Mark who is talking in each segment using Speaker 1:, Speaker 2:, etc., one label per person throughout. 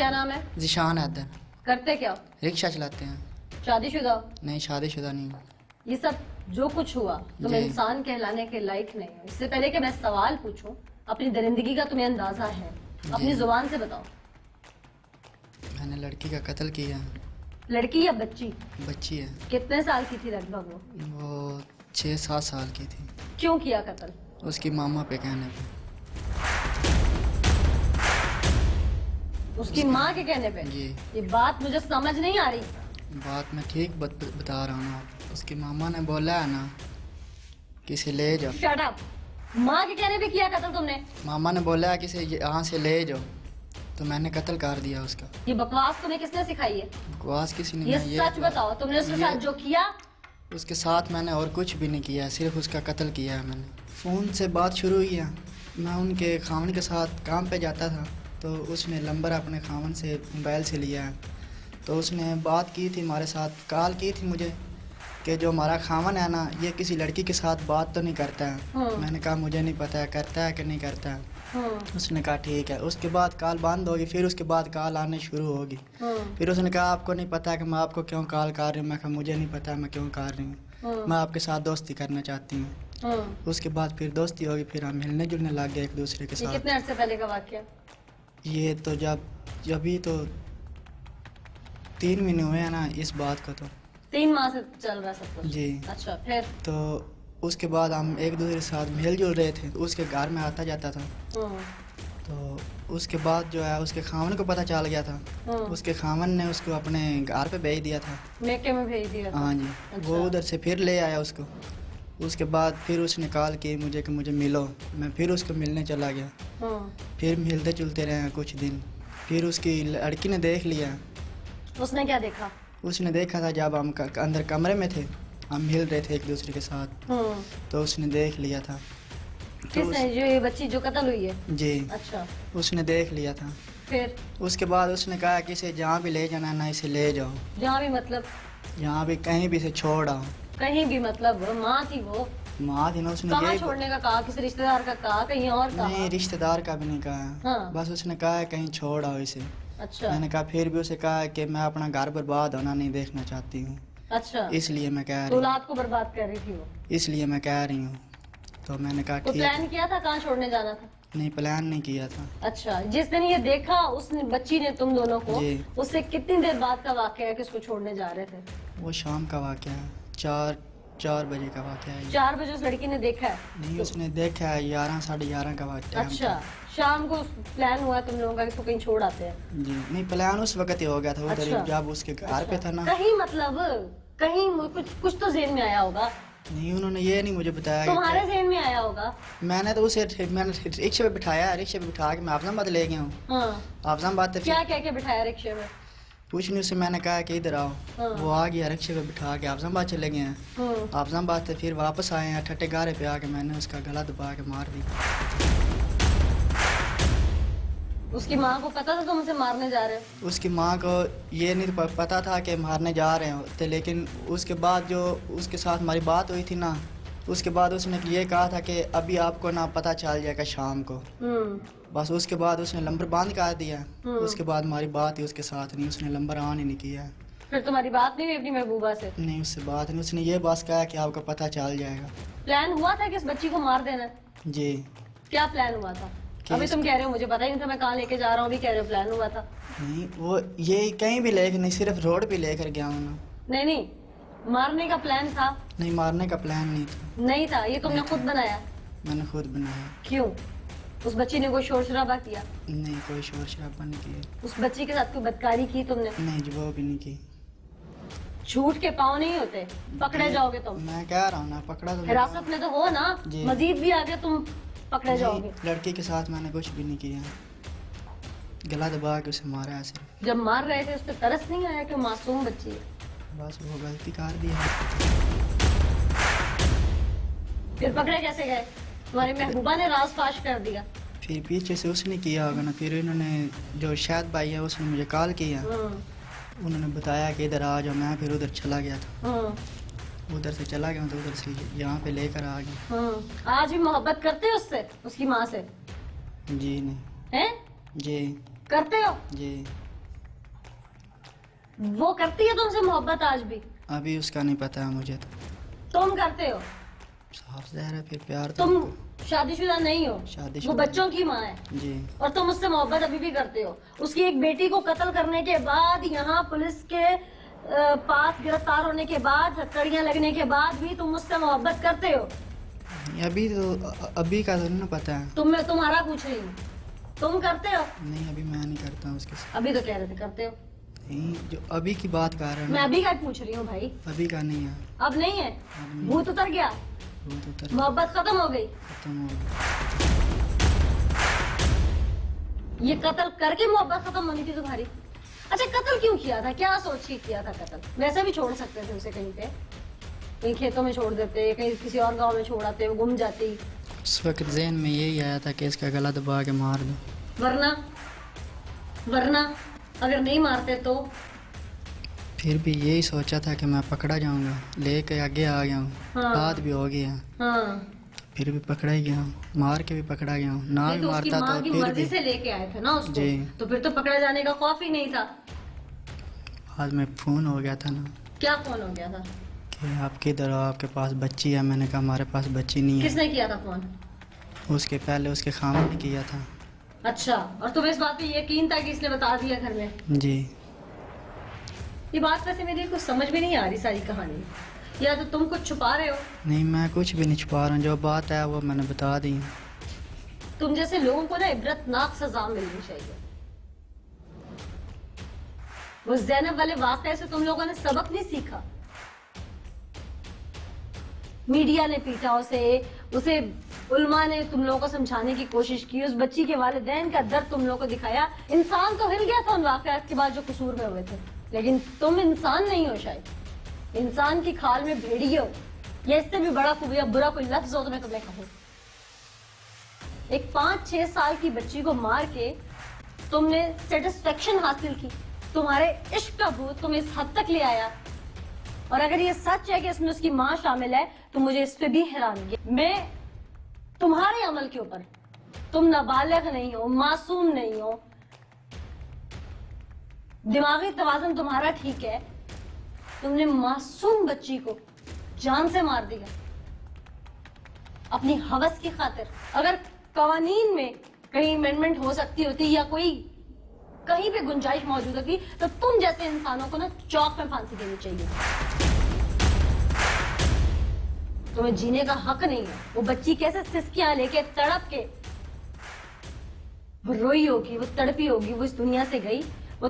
Speaker 1: क्या नाम है?
Speaker 2: ज़ीशान हैदर।
Speaker 1: करते क्या हो?
Speaker 2: रिक्शा चलाते हैं।
Speaker 1: शादीशुदा हो?
Speaker 2: नहीं, शादीशुदा नहीं हूँ।
Speaker 1: ये सब जो कुछ हुआ तुम
Speaker 2: जी।
Speaker 1: इंसान कहलाने के लायक नहीं हो। इससे पहले कि मैं सवाल पूछूं, अपनी दरिंदगी का तुम्हें अंदाजा है? अपनी जुबान से बताओ।
Speaker 2: मैंने लड़की का कत्ल किया।
Speaker 1: लड़की या बच्ची?
Speaker 2: बच्ची है।
Speaker 1: कितने साल की थी लगभग वो?
Speaker 2: वो 6-7 साल की थी।
Speaker 1: क्यों किया कत्ल?
Speaker 2: उसकी मामा पे कहने पे।
Speaker 1: उसकी माँ के कहने पे?
Speaker 2: जी।
Speaker 1: ये बात मुझे समझ नहीं आ रही।
Speaker 2: बात मैं ठीक बता रहा हूँ आप। उसकी मामा ने बोला है ना कि इसे ले जाओ।
Speaker 1: Shut up. माँ के कहने पे किया कत्ल तुमने?
Speaker 2: मामा ने बोला है कि इसे यहाँ से ले जाओ, तो मैंने कत्ल कर दिया उसका।
Speaker 1: ये बकवास तुम्हें किसने सिखाई है?
Speaker 2: बकवास किसी ने
Speaker 1: ये
Speaker 2: नहीं,
Speaker 1: सच बताओ, तुमने उसके साथ जो किया?
Speaker 2: उसके साथ मैंने और कुछ भी नहीं किया, सिर्फ उसका कत्ल किया है मैंने। फ़ोन से बात शुरू हुई है। मैं उनके खामन के साथ काम पे जाता था, तो उसने नंबर अपने खामन से मोबाइल से लिया है। तो उसने बात की थी हमारे साथ, कॉल की थी मुझे कि जो हमारा खामन है ना, ये किसी लड़की के साथ बात तो नहीं करता है। मैंने कहा मुझे नहीं पता है करता है कि नहीं करता है। उसने कहा ठीक है। उसके बाद कॉल बंद होगी, फिर उसके बाद कॉल आने शुरू होगी। फिर उसने कहा आपको नहीं पता है कि मैं आपको क्यों कॉल कर रही हूँ? मैं कहा मुझे नहीं पता है मैं क्यों कर रही हूँ, मैं आपके साथ दोस्ती करना चाहती हूँ। उसके बाद फिर दोस्ती होगी, फिर हम मिलने जुलने लग गए एक दूसरे के
Speaker 1: ये
Speaker 2: साथ।
Speaker 1: कितने अरसे पहले का वाकया?
Speaker 2: ये तो जब तो 3 महीने हुए हैं ना इस बात को। तो
Speaker 1: 3 माह से चल रहा सब कुछ?
Speaker 2: जी।
Speaker 1: अच्छा, फिर?
Speaker 2: तो उसके बाद हम एक दूसरे के साथ मिल जुल रहे थे, उसके घर में आता जाता था। तो उसके बाद जो है उसके खामन को पता चल गया था। उसके खामन ने उसको अपने घर पे भेज दिया था।
Speaker 1: मेके में भेज दिया था?
Speaker 2: हाँ जी।
Speaker 1: अच्छा।
Speaker 2: वो उधर से फिर ले आया उसको। उसके बाद फिर उसने कॉल की मुझे कि मुझे मिलो। मैं फिर उसको मिलने चला गया। फिर मिलते जुलते रहे कुछ दिन। फिर उसकी लड़की ने देख लिया।
Speaker 1: उसने क्या देखा?
Speaker 2: उसने देखा था जब हम अंदर कमरे में थे, हम मिल रहे थे एक दूसरे के साथ, तो उसने देख लिया था।
Speaker 1: किसने? जो ये बच्ची जो कत्ल हुई है?
Speaker 2: जी।
Speaker 1: अच्छा,
Speaker 2: उसने देख लिया था।
Speaker 1: फिर?
Speaker 2: उसके बाद उसने कहा कि इसे जहाँ भी ले जाना ना इसे ले जाओ।
Speaker 1: जहाँ भी मतलब?
Speaker 2: यहाँ भी कहीं भी इसे छोड़ आओ।
Speaker 1: कहीं भी मतलब? माँ थी वो?
Speaker 2: माँ थी ना। उसने
Speaker 1: कहाँ
Speaker 2: ये
Speaker 1: छोड़ने का कहा? किसी रिश्तेदार का कहा? कहीं और कहा?
Speaker 2: नहीं, रिश्तेदार का भी नहीं कहा।
Speaker 1: हाँ।
Speaker 2: बस उसने कहा है कहीं छोड़ आओ इसे।
Speaker 1: अच्छा।
Speaker 2: मैंने कहा फिर भी उसे कहा कि मैं अपना घर बर्बाद होना नहीं देखना चाहती हूँ,
Speaker 1: अच्छा,
Speaker 2: इसलिए मैं कह
Speaker 1: तो
Speaker 2: रही
Speaker 1: औलाद को बर्बाद कर रही थी वो?
Speaker 2: हूँ, इसलिए मैं कह रही हूँ। तो मैंने कहा
Speaker 1: तो
Speaker 2: ठीक।
Speaker 1: प्लान किया था कहाँ छोड़ने जाना था?
Speaker 2: नहीं, प्लान नहीं किया था।
Speaker 1: अच्छा, जिस दिन ये देखा उसने बच्ची ने तुम दोनों को,
Speaker 2: जी।
Speaker 1: उससे कितनी देर बाद का वाकया है कि उसको छोड़ने जा रहे थे?
Speaker 2: वो शाम का वाक़या है, 4 बजे का वाक़या है।
Speaker 1: 4 बजे उस लड़की ने देखा है?
Speaker 2: नहीं, उसने देखा है 11 साढ़े 11 का वाक़या।
Speaker 1: अच्छा, शाम को प्लान हुआ तुम लोगों का कि इसको कहीं छोड़ आते हैं?
Speaker 2: जी। नहीं, प्लान उस वक्त ही हो गया था उधर
Speaker 1: अच्छा।
Speaker 2: जब उसके घर पे था ना।
Speaker 1: कहीं मतलब कहीं कुछ तो ज़हन में आया होगा?
Speaker 2: नहीं, उन्होंने ये नहीं मुझे बताया कि
Speaker 1: तुम्हारे ज़हन में आया होगा?
Speaker 2: मैंने तो उसे रिक्शे पे बिठाया, रिक्शे पे बिठा के मैं आफजाबाद ले गया हूँ।
Speaker 1: हाँ।
Speaker 2: आफजाबाद
Speaker 1: क्या कह के बिठाया रिक्शे में?
Speaker 2: कुछ नहीं, उससे मैंने कहा कि इधर आओ।
Speaker 1: हाँ।
Speaker 2: वो आ गया, रिक्शे पे बिठा के आफजाबाद चले गए हैं। आफजाबाद से फिर वापस आए हैं, ठट्टे गारे पे आके मैंने उसका गला दबा के मार दी।
Speaker 1: उसकी माँ को पता था तुम उसे मारने जा रहे हो?
Speaker 2: उसकी माँ को ये नहीं पता था कि मारने जा रहे होते, लेकिन उसके बाद जो उसके साथ हमारी बात हुई थी ना, उसके बाद उसने ये कहा था कि अभी आपको ना पता चल जाएगा शाम को। बस उसके बाद उसने नंबर बंद कर दिया। उसके बाद हमारी बात ही उसके साथ नहीं, उसने नंबर ऑन ही नहीं किया।
Speaker 1: फिर तुम्हारी बात नहीं हुई अपनी महबूबा से?
Speaker 2: नहीं, उससे बात नहीं। उसने ये बस कहा कि आपको पता चल जाएगा।
Speaker 1: प्लान हुआ था कि इस बच्ची को मार देना?
Speaker 2: जी।
Speaker 1: क्या प्लान हुआ था? अभी तुम कह रहे हो मुझे पता ही नहीं था, मैं कहाँ लेके जा रहा हूँ, अभी कह रहे हो प्लान हुआ था।
Speaker 2: नहीं, वो ये कहीं भी लेकर नहीं, सिर्फ रोड पे लेकर गया हूँ ना।
Speaker 1: नहीं, मारने का प्लान था?
Speaker 2: नहीं, मारने का प्लान नहीं था।
Speaker 1: नहीं था? ये तुमने खुद बनाया?
Speaker 2: मैंने खुद बनाया।
Speaker 1: क्यों? उस बच्ची ने कोई शोर शराबा किया?
Speaker 2: नहीं, कोई शोर शराबा नहीं किया।
Speaker 1: उस बच्ची के साथ कोई बदकारी की तुमने?
Speaker 2: नहीं जी, वो भी नहीं की।
Speaker 1: झूठ के पाँव नहीं होते, पकड़े जाओगे तुम।
Speaker 2: मैं कह रहा हूँ ना, पकड़ा तो
Speaker 1: हिरासत में तो हो ना,
Speaker 2: जी।
Speaker 1: मजीद भी आगे तुम पकड़े जाओगे।
Speaker 2: लड़की के साथ मैंने कुछ भी नहीं किया, गला दबा के उसे मारा है सिर्फ।
Speaker 1: जब मार रहे थे उस पर तरस नहीं आया कि मासूम बच्ची है?
Speaker 2: बस वो गलती कर दी है।
Speaker 1: फिर पकड़े कैसे गए? तुम्हारी महबूबा ने राज फाश कर दिया?
Speaker 2: फिर पीछे से उसने किया होगा ना। फिर इन्होंने जो शायद भाई है उसने मुझे कॉल किया, उन्होंने बताया कि इधर आ जाओ। मैं फिर उधर चला गया था, उधर से चला गया तो उधर से यहाँ पे लेकर आ गया।
Speaker 1: आज भी मोहब्बत करते हो उससे, उसकी माँ से?
Speaker 2: जी नहीं।
Speaker 1: हैं?
Speaker 2: जी।
Speaker 1: करते हो?
Speaker 2: जी।
Speaker 1: वो करती है तुमसे मोहब्बत आज भी?
Speaker 2: अभी उसका नहीं पता है मुझे, तो
Speaker 1: तुम करते हो?
Speaker 2: साफ ज़ाहिर है फिर प्यार तो
Speaker 1: तुम शादीशुदा नहीं हो,
Speaker 2: शादीशुदा
Speaker 1: वो बच्चों की माँ है,
Speaker 2: जी।
Speaker 1: और तुम उससे मोहब्बत अभी भी करते हो। उसकी एक बेटी को कत्ल करने के बाद, यहाँ पुलिस के पास गिरफ्तार होने के बाद, हथकड़ियां लगने के बाद भी तुम उससे मोहब्बत करते हो।
Speaker 2: अभी का तो नहीं पता है।
Speaker 1: मैं तुम्हारा पूछ रही हूँ, तुम करते हो?
Speaker 2: नहीं, अभी मैं नहीं करता हूँ उसके साथ।
Speaker 1: अभी तो कह रहे थे करते हो।
Speaker 2: नहीं, जो अभी की बात कर रहे हैं
Speaker 1: मैं
Speaker 2: ना,
Speaker 1: अभी का पूछ रही हूँ भाई।
Speaker 2: अभी का नहीं है।
Speaker 1: अब नहीं है?
Speaker 2: अब नहीं।
Speaker 1: भूत उतर गया,
Speaker 2: वो तो उतर
Speaker 1: मोहब्बत खत्म हो गई।
Speaker 2: खत्म हो गया।
Speaker 1: ये कत्ल करके मोहब्बत खत्म होनी थी तुम्हारी? अच्छा, कत्ल क्यों किया था? क्या सोच के किया था कत्ल? वैसे भी छोड़ सकते थे उसे कहीं पे, कहीं खेतों में छोड़ देते, कहीं किसी और गांव में छोड़ आते, वो गुम जाती।
Speaker 2: उस वक्त ज़हन में यही आया था कि इसका गला दबा के मार दो।
Speaker 1: वरना अगर नहीं मारते तो?
Speaker 2: फिर भी यही सोचा था कि मैं पकड़ा जाऊंगा, लेके आगे आ गया हूँ।
Speaker 1: हाँ।
Speaker 2: बात भी हो गया,
Speaker 1: हाँ,
Speaker 2: फिर भी पकड़ा ही गया हूँ, मार के भी पकड़ा गया हूँ। ना
Speaker 1: नहीं
Speaker 2: भी
Speaker 1: तो उसकी
Speaker 2: मारता
Speaker 1: माँ
Speaker 2: तो
Speaker 1: की
Speaker 2: फिर
Speaker 1: मर्जी
Speaker 2: भी
Speaker 1: से लेके आए थे ना उसको,
Speaker 2: जी।
Speaker 1: तो फिर तो पकड़े जाने का खौफ ही नहीं था।
Speaker 2: आज में फ़ोन हो गया था ना
Speaker 1: क्या फोन हो गया था?
Speaker 2: कि आप किधर हो, आपके पास बच्ची है। मैंने कहा हमारे पास बच्ची नहीं है।
Speaker 1: किसने किया था फोन?
Speaker 2: उसके पहले उसके खामन ने किया था।
Speaker 1: अच्छा, और तुम्हें इस बात पे यकीन था कि इसने बता दिया घर में?
Speaker 2: जी।
Speaker 1: ये बात वैसे मेरी कुछ समझ में नहीं आ रही सारी कहानी, या तो तुम कुछ छुपा रहे हो।
Speaker 2: नहीं, मैं कुछ भी नहीं छुपा रहा हूँ, जो बात है वो मैंने बता दी।
Speaker 1: तुम जैसे लोगों को ना इबरतनाक सजा मिलनी चाहिए। वो ज़ैनब वाले वाक़े से तुम लोगों ने सबक नहीं सीखा? मीडिया ने पीटा उसे उल्मा ने तुम लोगों को समझाने की कोशिश की, उस बच्ची के वालिदैन का दर्द तुम लोगों को दिखाया। इंसान तो हिल गया था उन वाक़यात के बाद जो कसूर में हुए थे, लेकिन तुम इंसान नहीं हो। शायद इंसान की खाल में भेड़िए हो, या इससे भी बड़ा कोई बुरा कोई लफ्ज हो तो मैं तुम्हें कहूँ। एक 5-6 साल की बच्ची को मार के तुमने सेटिस्फेक्शन हासिल की, तुम्हारे इश्क का भूत तुम इस हद तक ले आया। और अगर ये सच है कि इसमें उसकी माँ शामिल है तो मुझे इस पे भी हैरानगी। मैं तुम्हारे अमल के ऊपर, तुम नाबालिग नहीं हो, मासूम नहीं हो, दिमागी तवाज़ुन तुम्हारा ठीक है, तुमने मासूम बच्ची को जान से मार दिया अपनी हवस की खातिर। अगर कवानीन में कहीं अमेंडमेंट हो सकती होती या कोई कहीं पे गुंजाइश मौजूद होती तो तुम जैसे इंसानों को ना चौक में फांसी देनी चाहिए। तुम्हें जीने का हक नहीं है। वो बच्ची कैसे सिसकियां लेके तड़प के वो रोई होगी, वो तड़पी होगी, वो इस दुनिया से गई, वो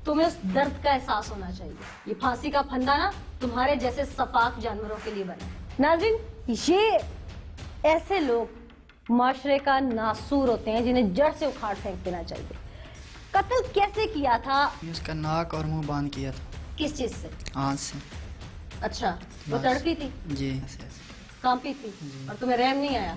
Speaker 1: तुम्हें उस दर्द का एहसास होना चाहिए। ये फांसी का फंदा ना तुम्हारे जैसे सफाक जानवरों के लिए बना है। नाज़रीन, ये ऐसे लोग माशरे का नासूर होते हैं जिन्हें जड़ से उखाड़ फेंक देना चाहिए। कत्ल कैसे किया था?
Speaker 2: उसका नाक और मुंह बांध किया था।
Speaker 1: किस चीज से?
Speaker 2: आँच से।
Speaker 1: अच्छा, वो
Speaker 2: बस।
Speaker 1: तड़पी थी,
Speaker 2: जी।
Speaker 1: कांपी थी, और तुम्हें रहम नहीं आया?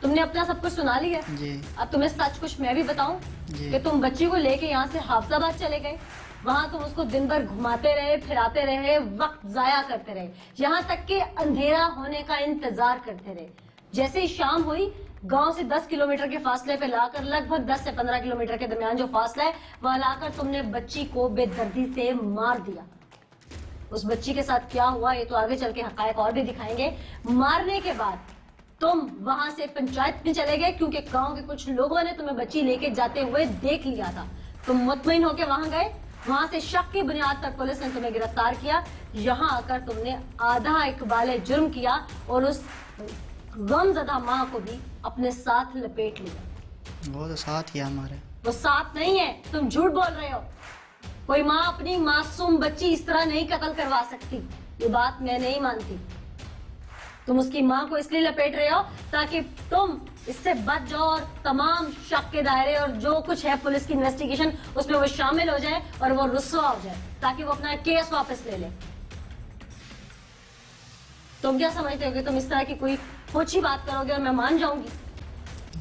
Speaker 1: तुमने अपना सब कुछ सुना लिया।
Speaker 2: जी।
Speaker 1: अब तुम्हें सच कुछ मैं भी बताऊं
Speaker 2: जी।
Speaker 1: कि तुम बच्ची को लेके यहाँ से हाफजाबाद चले गए, वहां तुम उसको दिन भर घुमाते रहे, फिराते रहे, वक्त जाया करते रहे, यहाँ तक कि अंधेरा होने का इंतजार करते रहे। जैसे ही शाम हुई, गांव से 10 किलोमीटर के फासले पे लाकर, लगभग 10 से 15 किलोमीटर के दरमियान जो फासला है, वहां लाकर तुमने बच्ची को बेदर्दी से मार दिया। उस बच्ची के साथ क्या हुआ ये तो आगे चल के हकायक और भी दिखाएंगे। मारने के बाद तुम वहां से पंचायत में चले गए क्योंकि गांव के कुछ लोगों ने तुम्हें बच्ची लेके जाते हुए देख लिया था। तुम मुतमईन होकर वहां गए, वहां से शक की बुनियाद पर पुलिस ने तुम्हें गिरफ्तार किया। यहाँ आकर तुमने आधा इकबाल जुर्म किया और उस गमज़दा माँ को भी अपने साथ लपेट लिया।
Speaker 2: वो तो साथ ही है हमारे।
Speaker 1: वो साथ नहीं है, तुम झूठ बोल रहे हो। कोई माँ अपनी मासूम बच्ची इस तरह नहीं कत्ल करवा सकती, ये बात मैं नहीं मानती। तुम उसकी माँ को इसलिए लपेट रहे हो ताकि तुम इससे बच जाओ और तमाम शक के दायरे और जो कुछ है पुलिस की इन्वेस्टिगेशन उसमें वो शामिल हो जाए और वो रुस्वा हो जाए ताकि वो अपना केस वापस ले ले। तुम क्या समझते हो कि तुम इस तरह की कोई ओछी बात करोगे और मैं मान जाऊंगी?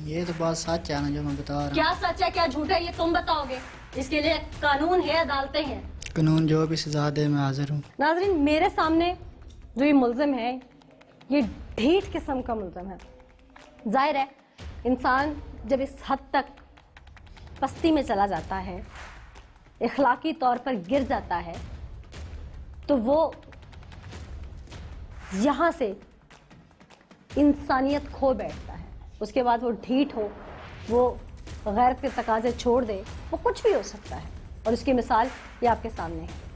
Speaker 2: ये तो बात सच है ना जो मैं बता रहा हूँ।
Speaker 1: क्या सच है क्या झूठ है ये तुम बताओगे। इसके लिए कानून है, अदालतें हैं।
Speaker 2: कानून जो भी सजा दे मैं हाजिर हूँ।
Speaker 1: नाज़रीन, मेरे सामने जो ये मुल्ज़िम है ये ढीठ किस्म का मुल्ज़िम है। जाहिर है इंसान जब इस हद तक पस्ती में चला जाता है اخلاقی طور پر گر جاتا ہے تو وہ یہاں سے انسانیت کھو بیٹھتا ہے. اس کے بعد وہ ڈھیٹ ہو, وہ غیرت کے تقاضے چھوڑ دے, وہ کچھ بھی ہو سکتا ہے, اور اس کی مثال یہ آپ کے سامنے ہے.